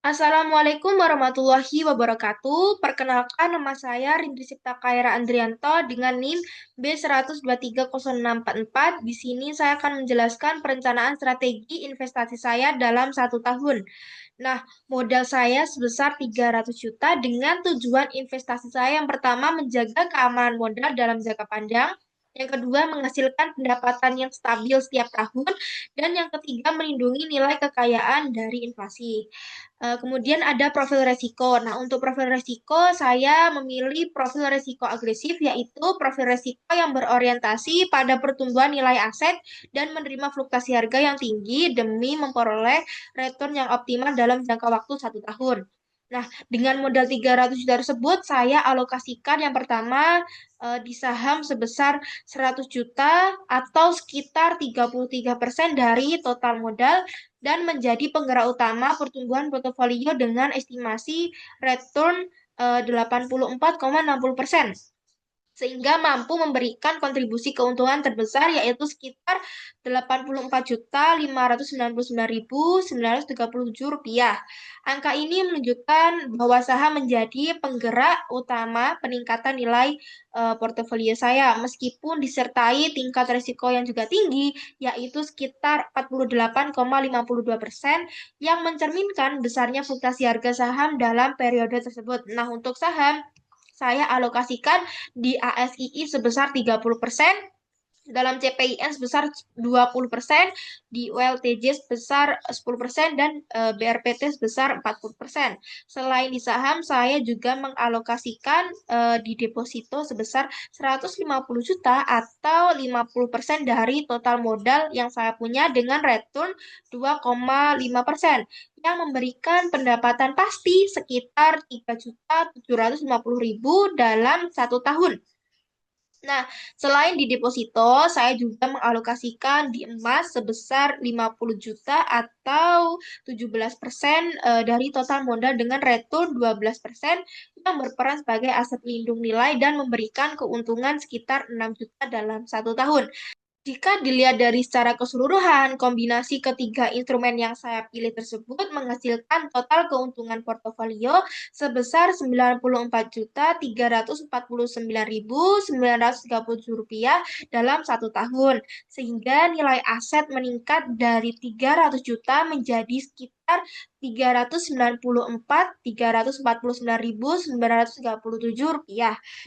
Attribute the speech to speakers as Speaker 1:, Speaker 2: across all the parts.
Speaker 1: Assalamualaikum warahmatullahi wabarakatuh. Perkenalkan nama saya Rindri Sipta Kaira Andrianto dengan NIM B1230644. Di sini saya akan menjelaskan perencanaan strategi investasi saya dalam 1 tahun. Nah, modal saya sebesar 300 juta dengan tujuan investasi saya yang pertama menjaga keamanan modal dalam jangka panjang, yang kedua menghasilkan pendapatan yang stabil setiap tahun, dan yang ketiga melindungi nilai kekayaan dari inflasi. Kemudian ada profil resiko. Nah, untuk profil resiko, saya memilih profil resiko agresif, yaitu profil resiko yang berorientasi pada pertumbuhan nilai aset dan menerima fluktuasi harga yang tinggi demi memperoleh return yang optimal dalam jangka waktu 1 tahun. Nah, dengan modal 300 juta tersebut, saya alokasikan yang pertama di saham sebesar 100 juta atau sekitar 33% dari total modal dan menjadi penggerak utama pertumbuhan portofolio dengan estimasi return 84,60%, sehingga mampu memberikan kontribusi keuntungan terbesar yaitu sekitar 84.599.937 rupiah. Angka ini menunjukkan bahwa saham menjadi penggerak utama peningkatan nilai portofolio saya meskipun disertai tingkat risiko yang juga tinggi yaitu sekitar 48,52% yang mencerminkan besarnya fluktuasi harga saham dalam periode tersebut. Nah, untuk saham saya alokasikan di ASII sebesar 30%, dalam CPIN sebesar 20%, di ULTJ sebesar 10%, dan BRPT sebesar 40%. Selain di saham, saya juga mengalokasikan di deposito sebesar 150 juta atau 50% dari total modal yang saya punya dengan return 2,5%, yang memberikan pendapatan pasti sekitar 3.750.000 dalam 1 tahun. Nah, selain di deposito, saya juga mengalokasikan di emas sebesar 50 juta atau 17% dari total modal dengan return 12% yang berperan sebagai aset lindung nilai dan memberikan keuntungan sekitar 6 juta dalam 1 tahun. Jika dilihat dari secara keseluruhan, kombinasi ketiga instrumen yang saya pilih tersebut menghasilkan total keuntungan portofolio sebesar Rp94.349.937 dalam 1 tahun, sehingga nilai aset meningkat dari 300 juta menjadi sekitar Rp394.937.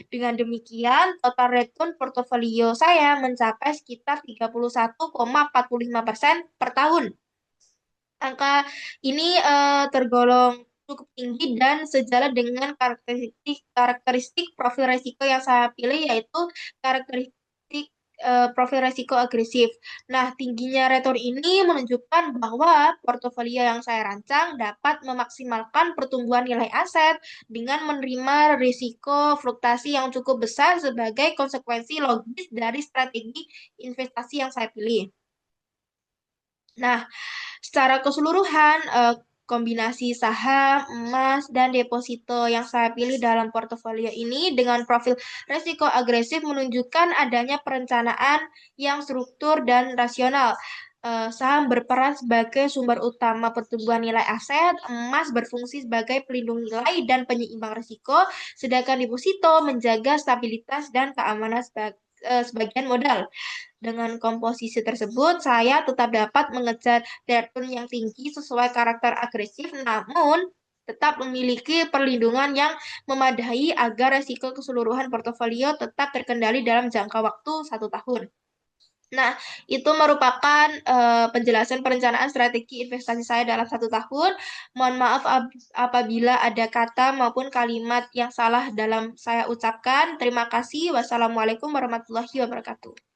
Speaker 1: Dengan demikian, total return portofolio saya mencapai sekitar 31,45% per tahun. Angka ini tergolong cukup tinggi dan sejalan dengan karakteristik profil risiko yang saya pilih, yaitu karakteristik profil risiko agresif. Nah, tingginya return ini menunjukkan bahwa portofolio yang saya rancang dapat memaksimalkan pertumbuhan nilai aset dengan menerima risiko fluktuasi yang cukup besar sebagai konsekuensi logis dari strategi investasi yang saya pilih. Nah, secara keseluruhan, kombinasi saham, emas, dan deposito yang saya pilih dalam portofolio ini dengan profil risiko agresif menunjukkan adanya perencanaan yang struktur dan rasional. Saham berperan sebagai sumber utama pertumbuhan nilai aset, emas berfungsi sebagai pelindung nilai dan penyeimbang risiko, sedangkan deposito menjaga stabilitas dan keamanan sebagian modal. Dengan komposisi tersebut, saya tetap dapat mengejar return yang tinggi sesuai karakter agresif, namun tetap memiliki perlindungan yang memadai agar resiko keseluruhan portofolio tetap terkendali dalam jangka waktu 1 tahun. Nah, itu merupakan penjelasan perencanaan strategi investasi saya dalam 1 tahun. Mohon maaf apabila ada kata maupun kalimat yang salah dalam saya ucapkan. Terima kasih. Wassalamualaikum warahmatullahi wabarakatuh.